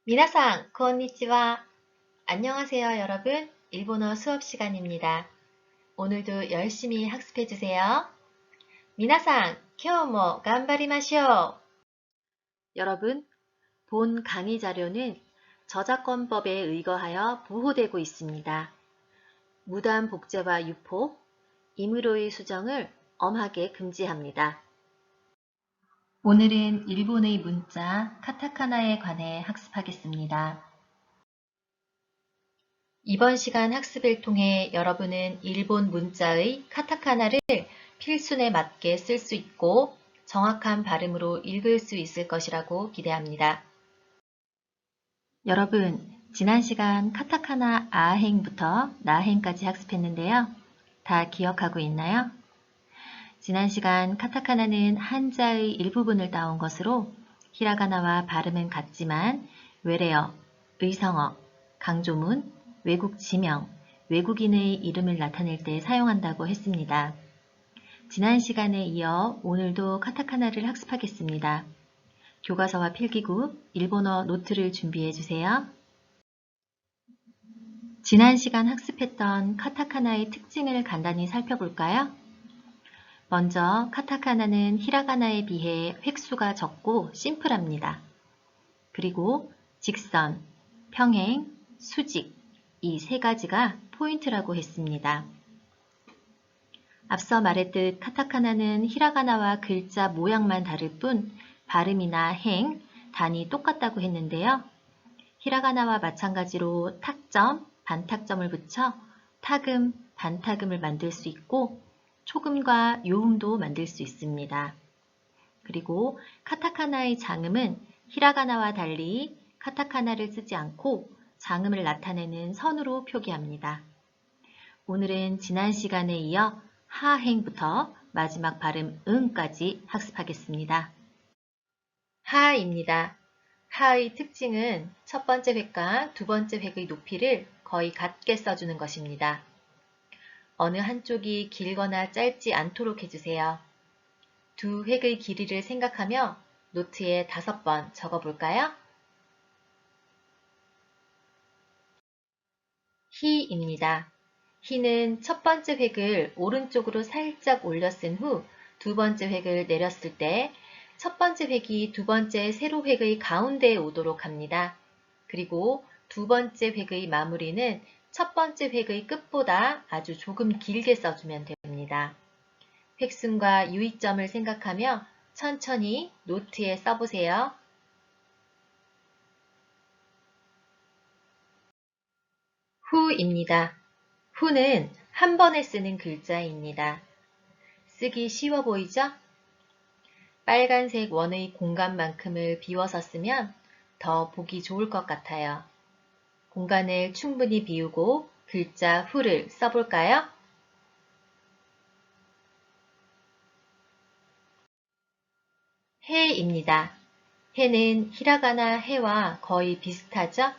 미나상, konnichiwa. 안녕하세요, 여러분. 일본어 수업 시간입니다. 오늘도 열심히 학습해 주세요. 미나상, 今日も 頑張りましょう. 여러분, 본 강의 자료는 저작권법에 의거하여 보호되고 있습니다. 무단 복제와 유포, 임의로의 수정을 엄하게 금지합니다. 오늘은 일본의 문자 카타카나에 관해 학습하겠습니다. 이번 시간 학습을 통해 여러분은 일본 문자의 카타카나를 필순에 맞게 쓸 수 있고 정확한 발음으로 읽을 수 있을 것이라고 기대합니다. 여러분, 지난 시간 카타카나 아행부터 나행까지 학습했는데요. 다 기억하고 있나요? 지난 시간 카타카나는 한자의 일부분을 따온 것으로 히라가나와 발음은 같지만 외래어, 의성어, 강조문, 외국 지명, 외국인의 이름을 나타낼 때 사용한다고 했습니다. 지난 시간에 이어 오늘도 카타카나를 학습하겠습니다. 교과서와 필기구, 일본어 노트를 준비해 주세요. 지난 시간 학습했던 카타카나의 특징을 간단히 살펴볼까요? 먼저 카타카나는 히라가나에 비해 획수가 적고 심플합니다. 그리고 직선, 평행, 수직 이 세 가지가 포인트라고 했습니다. 앞서 말했듯 카타카나는 히라가나와 글자 모양만 다를 뿐 발음이나 행, 단이 똑같다고 했는데요. 히라가나와 마찬가지로 탁점, 반탁점을 붙여 타금, 반타금을 만들 수 있고 초금과 요음도 만들 수 있습니다. 그리고 카타카나의 장음은 히라가나와 달리 카타카나를 쓰지 않고 장음을 나타내는 선으로 표기합니다. 오늘은 지난 시간에 이어 하행부터 마지막 발음 응까지 학습하겠습니다. 하입니다. 하의 특징은 첫 번째 획과 두 번째 획의 높이를 거의 같게 써주는 것입니다. 어느 한쪽이 길거나 짧지 않도록 해주세요. 두 획의 길이를 생각하며 노트에 5번 적어볼까요? 히입니다. 히는 첫 번째 획을 오른쪽으로 살짝 올려 쓴 후 두 번째 획을 내렸을 때 첫 번째 획이 두 번째 세로 획의 가운데에 오도록 합니다. 그리고 두 번째 획의 마무리는 첫 번째 획의 끝보다 아주 조금 길게 써주면 됩니다. 획순과 유의점을 생각하며 천천히 노트에 써보세요. 후입니다. 후는 한 번에 쓰는 글자입니다. 쓰기 쉬워 보이죠? 빨간색 원의 공간만큼을 비워서 쓰면 더 보기 좋을 것 같아요. 공간을 충분히 비우고 글자 후를 써볼까요? 해입니다. 해는 히라가나 해와 거의 비슷하죠?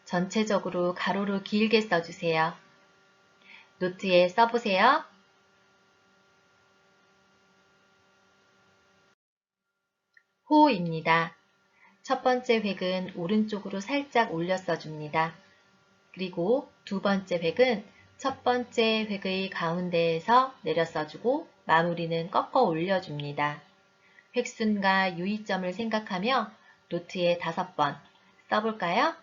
전체적으로 가로로 길게 써주세요. 노트에 써보세요. 호입니다. 첫 번째 획은 오른쪽으로 살짝 올려 써줍니다. 그리고 두 번째 획은 첫 번째 획의 가운데에서 내려 써주고 마무리는 꺾어 올려줍니다. 획순과 유의점을 생각하며 노트에 5번 써볼까요?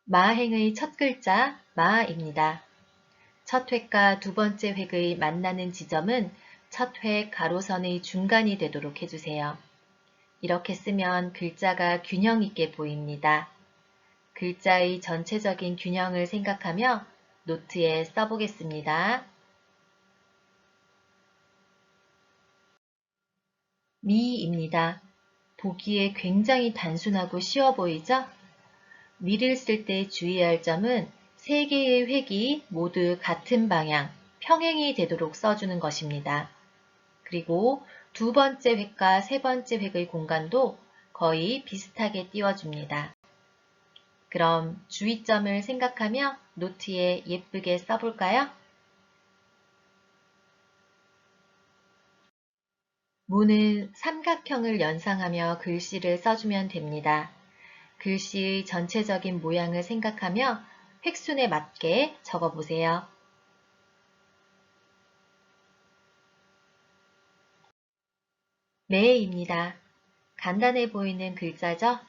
마행의 첫 글자 마입니다. 첫 획과 두 번째 획의 만나는 지점은 첫 획 가로선의 중간이 되도록 해주세요. 이렇게 쓰면 글자가 균형 있게 보입니다. 글자의 전체적인 균형을 생각하며 노트에 써보겠습니다. 미입니다. 보기에 굉장히 단순하고 쉬워 보이죠? 미를 쓸 때 주의해야 할 점은 세 개의 획이 모두 같은 방향, 평행이 되도록 써주는 것입니다. 그리고 두 번째 획과 세 번째 획의 공간도 거의 비슷하게 띄워줍니다. 그럼 주의점을 생각하며 노트에 예쁘게 써볼까요? 무는 삼각형을 연상하며 글씨를 써주면 됩니다. 글씨의 전체적인 모양을 생각하며 획순에 맞게 적어보세요. 매입니다. 간단해 보이는 글자죠?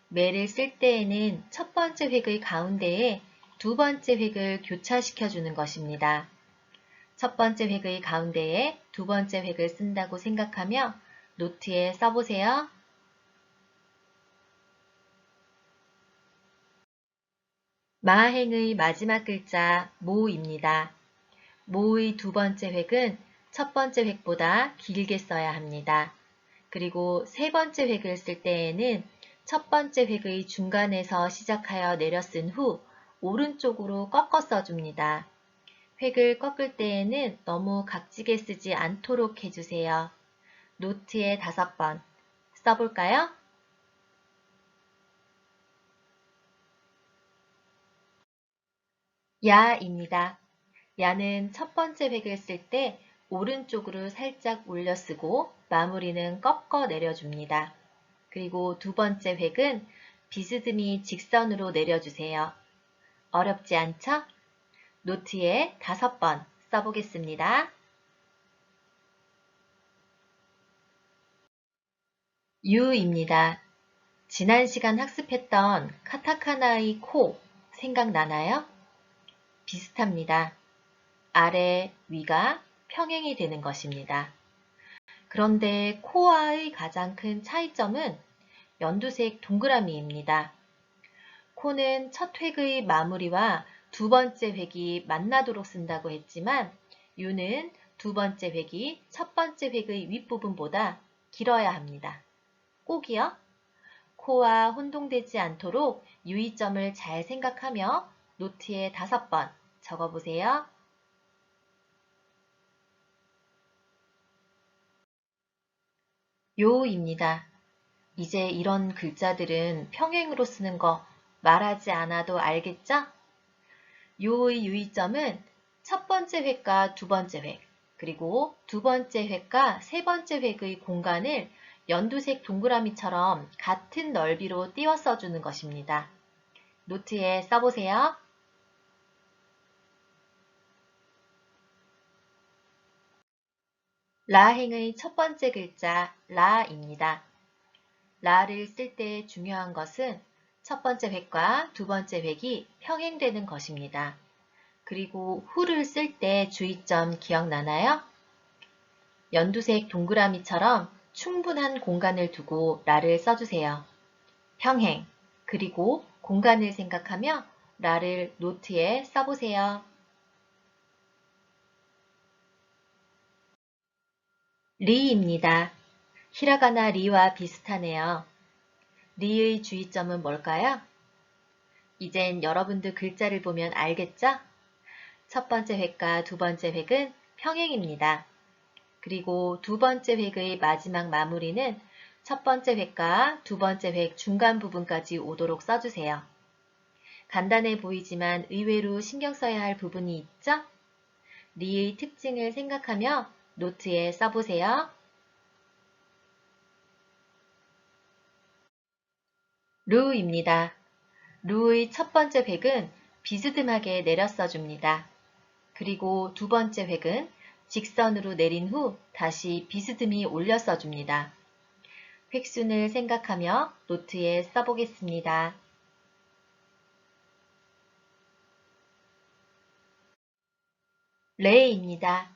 매를 쓸 때에는 첫 번째 획의 가운데에 두 번째 획을 교차시켜 주는 것입니다. 첫 번째 획의 가운데에 두 번째 획을 쓴다고 생각하며 노트에 써보세요. 마행의 마지막 글자 모입니다. 모의 두 번째 획은 첫 번째 획보다 길게 써야 합니다. 그리고 세 번째 획을 쓸 때에는 첫 번째 획의 중간에서 시작하여 내려 쓴 후 오른쪽으로 꺾어 써줍니다. 획을 꺾을 때에는 너무 각지게 쓰지 않도록 해주세요. 노트에 5번 써볼까요? 야입니다. 야는 첫 번째 획을 쓸 때 오른쪽으로 살짝 올려 쓰고 마무리는 꺾어 내려줍니다. 그리고 두 번째 획은 비스듬히 직선으로 내려주세요. 어렵지 않죠? 노트에 5번 써보겠습니다. 유입니다. 지난 시간 학습했던 카타카나의 코 생각나나요? 비슷합니다. 아래, 위가 평행이 되는 것입니다. 그런데 코와의 가장 큰 차이점은 연두색 동그라미입니다. 코는 첫 획의 마무리와 두 번째 획이 만나도록 쓴다고 했지만 유는 두 번째 획이 첫 번째 획의 윗부분보다 길어야 합니다. 꼭이요. 코와 혼동되지 않도록 유의점을 잘 생각하며 노트에 5번 적어보세요. 요입니다. 이제 이런 글자들은 평행으로 쓰는 거 말하지 않아도 알겠죠? 요의 유의점은 첫 번째 획과 두 번째 획, 그리고 두 번째 획과 세 번째 획의 공간을 연두색 동그라미처럼 같은 넓이로 띄워 써주는 것입니다. 노트에 써보세요. 라행의 첫 번째 글자 라입니다. 라를 쓸 때 중요한 것은 첫 번째 획과 두 번째 획이 평행되는 것입니다. 그리고 후를 쓸 때 주의점 기억나나요? 연두색 동그라미처럼 충분한 공간을 두고 라를 써주세요. 평행, 그리고 공간을 생각하며 라를 노트에 써보세요. 리입니다. 히라가나 리와 비슷하네요. 리의 주의점은 뭘까요? 이젠 여러분도 글자를 보면 알겠죠? 첫 번째 획과 두 번째 획은 평행입니다. 그리고 두 번째 획의 마지막 마무리는 첫 번째 획과 두 번째 획 중간 부분까지 오도록 써주세요. 간단해 보이지만 의외로 신경 써야 할 부분이 있죠? 리의 특징을 생각하며 노트에 써보세요. 루입니다. 루의 첫 번째 획은 비스듬하게 내려 써줍니다. 그리고 두 번째 획은 직선으로 내린 후 다시 비스듬히 올려 써줍니다. 획순을 생각하며 노트에 써보겠습니다. 레입니다.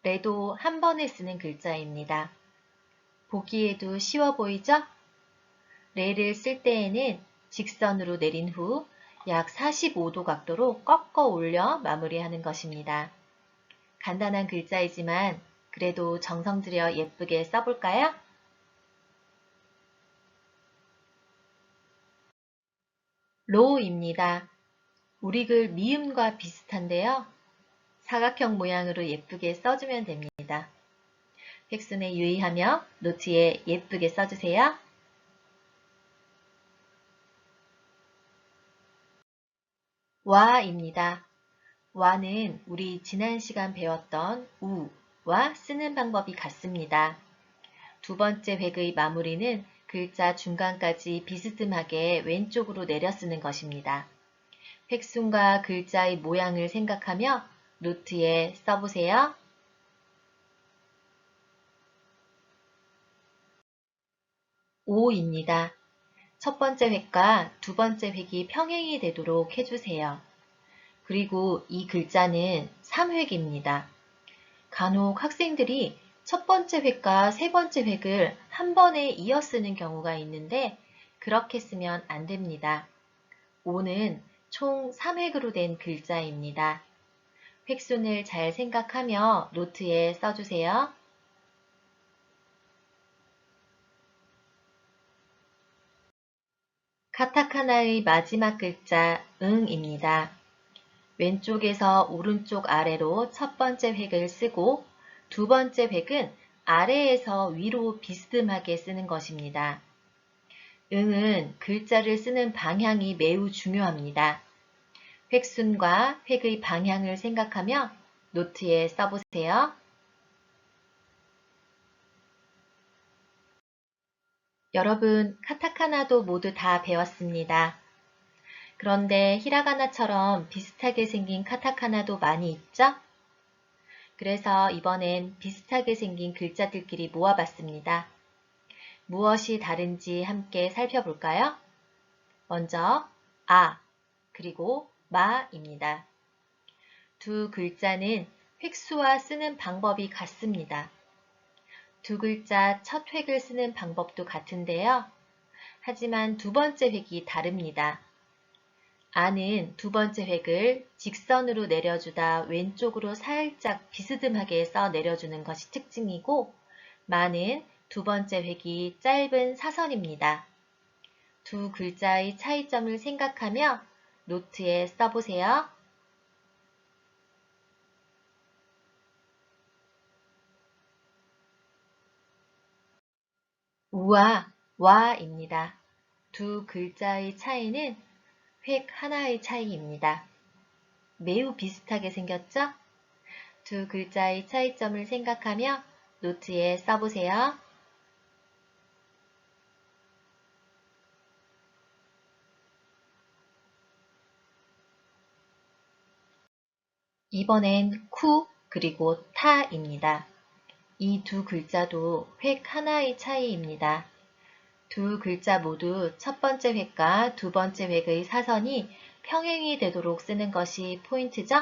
레도 한 번에 쓰는 글자입니다. 보기에도 쉬워 보이죠? 레를 쓸 때에는 직선으로 내린 후 약 45도 각도로 꺾어 올려 마무리하는 것입니다. 간단한 글자이지만 그래도 정성 들여 예쁘게 써볼까요? 로입니다. 우리 글 미음과 비슷한데요. 사각형 모양으로 예쁘게 써주면 됩니다. 획순에 유의하며 노트에 예쁘게 써주세요. 와입니다. 와는 우리 지난 시간 배웠던 우와 쓰는 방법이 같습니다. 두 번째 획의 마무리는 글자 중간까지 비스듬하게 왼쪽으로 내려 쓰는 것입니다. 획순과 글자의 모양을 생각하며 노트에 써보세요. 5입니다. 첫 번째 획과 두 번째 획이 평행이 되도록 해주세요. 그리고 이 글자는 3획입니다. 간혹 학생들이 첫 번째 획과 세 번째 획을 한 번에 이어 쓰는 경우가 있는데 그렇게 쓰면 안 됩니다. 5는 총 3획으로 된 글자입니다. 획순을 잘 생각하며 노트에 써주세요. 카타카나의 마지막 글자 응입니다. 왼쪽에서 오른쪽 아래로 첫 번째 획을 쓰고 두 번째 획은 아래에서 위로 비스듬하게 쓰는 것입니다. 응은 글자를 쓰는 방향이 매우 중요합니다. 획순과 획의 방향을 생각하며 노트에 써보세요. 여러분, 카타카나도 모두 다 배웠습니다. 그런데 히라가나처럼 비슷하게 생긴 카타카나도 많이 있죠? 그래서 이번엔 비슷하게 생긴 글자들끼리 모아봤습니다. 무엇이 다른지 함께 살펴볼까요? 먼저 아, 그리고 마입니다. 두 글자는 획수와 쓰는 방법이 같습니다. 두 글자 첫 획을 쓰는 방법도 같은데요. 하지만 두 번째 획이 다릅니다. 아는 두 번째 획을 직선으로 내려주다 왼쪽으로 살짝 비스듬하게 써 내려주는 것이 특징이고 마는 두 번째 획이 짧은 사선입니다. 두 글자의 차이점을 생각하며 노트에 써보세요. 우와, 와입니다. 두 글자의 차이는 획 하나의 차이입니다. 매우 비슷하게 생겼죠? 두 글자의 차이점을 생각하며 노트에 써보세요. 이번엔 쿠 그리고 타입니다. 이 두 글자도 획 하나의 차이입니다. 두 글자 모두 첫 번째 획과 두 번째 획의 사선이 평행이 되도록 쓰는 것이 포인트죠?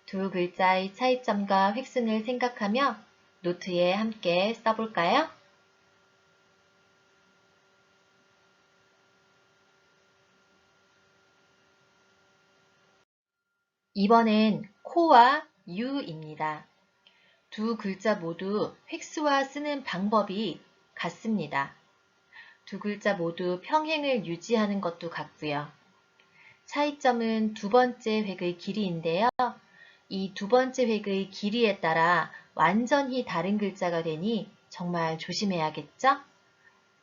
두 글자의 차이점과 획순을 생각하며 노트에 함께 써볼까요? 이번엔 코와 유입니다. 두 글자 모두 획수와 쓰는 방법이 같습니다. 두 글자 모두 평행을 유지하는 것도 같고요. 차이점은 두 번째 획의 길이인데요. 이 두 번째 획의 길이에 따라 완전히 다른 글자가 되니 정말 조심해야겠죠?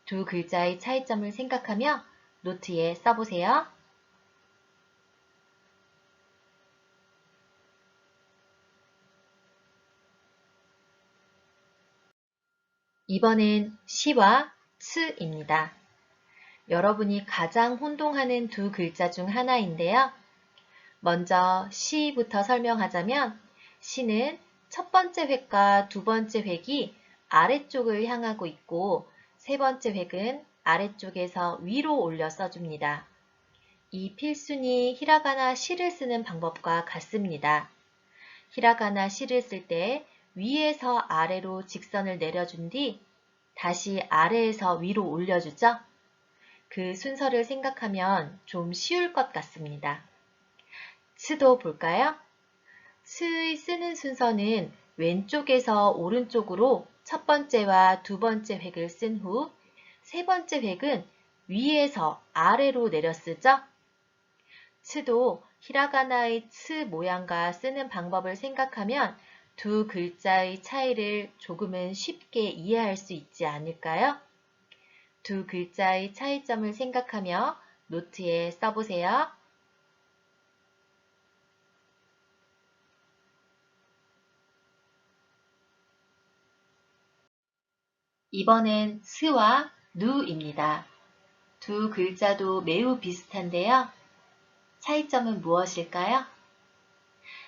두 글자의 차이점을 생각하며 노트에 써보세요. 이번엔 시와 츠입니다. 여러분이 가장 혼동하는 두 글자 중 하나인데요. 먼저 시부터 설명하자면 시는 첫 번째 획과 두 번째 획이 아래쪽을 향하고 있고 세 번째 획은 아래쪽에서 위로 올려 써줍니다. 이 필순이 히라가나 시를 쓰는 방법과 같습니다. 히라가나 시를 쓸 때 위에서 아래로 직선을 내려준 뒤 다시 아래에서 위로 올려주죠. 그 순서를 생각하면 좀 쉬울 것 같습니다. 스도 볼까요? 스의 쓰는 순서는 왼쪽에서 오른쪽으로 첫 번째와 두 번째 획을 쓴 후 세 번째 획은 위에서 아래로 내려 쓰죠. 츠도 히라가나의 츠 모양과 쓰는 방법을 생각하면 두 글자의 차이를 조금은 쉽게 이해할 수 있지 않을까요? 두 글자의 차이점을 생각하며 노트에 써보세요. 이번엔 스와 누입니다. 두 글자도 매우 비슷한데요. 차이점은 무엇일까요?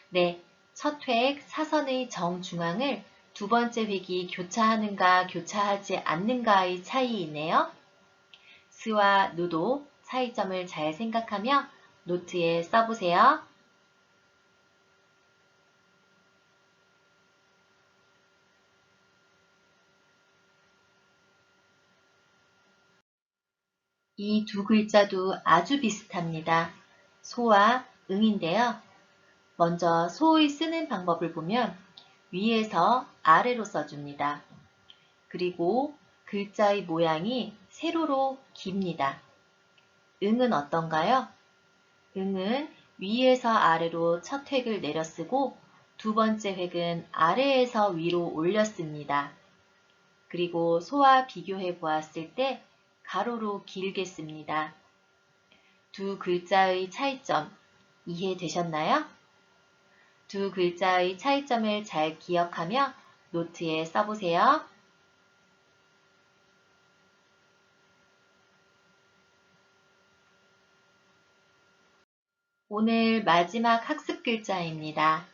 네, 첫 획 사선의 정중앙을 두 번째 획이 교차하는가 교차하지 않는가의 차이이네요. 스와 누도 차이점을 잘 생각하며 노트에 써보세요. 이 두 글자도 아주 비슷합니다. 소와 응인데요. 먼저 소의 쓰는 방법을 보면 위에서 아래로 써줍니다. 그리고 글자의 모양이 세로로 깁니다. 응은 어떤가요? 응은 위에서 아래로 첫 획을 내려 쓰고 두 번째 획은 아래에서 위로 올려 씁니다. 그리고 소와 비교해 보았을 때 가로로 길게 씁니다. 두 글자의 차이점 이해되셨나요? 두 글자의 차이점을 잘 기억하며 노트에 써보세요. 오늘 마지막 학습 글자입니다.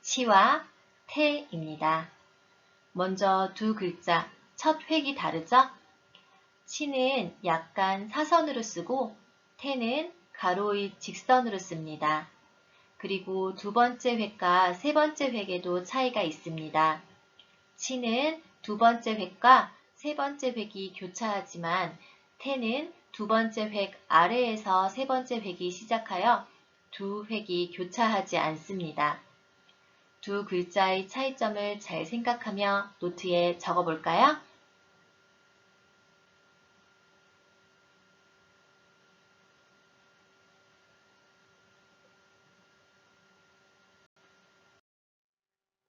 치와 태입니다. 먼저 두 글자 첫 획이 다르죠? 치는 약간 사선으로 쓰고 태는 가로의 직선으로 씁니다. 그리고 두 번째 획과 세 번째 획에도 차이가 있습니다. 치는 두 번째 획과 세 번째 획이 교차하지만 태는 두 번째 획 아래에서 세 번째 획이 시작하여 두 획이 교차하지 않습니다. 두 글자의 차이점을 잘 생각하며 노트에 적어볼까요?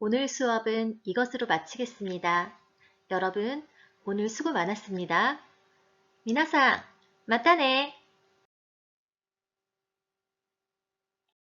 오늘 수업은 이것으로 마치겠습니다. 여러분, 오늘 수고 많았습니다. 미나상, 맞다네!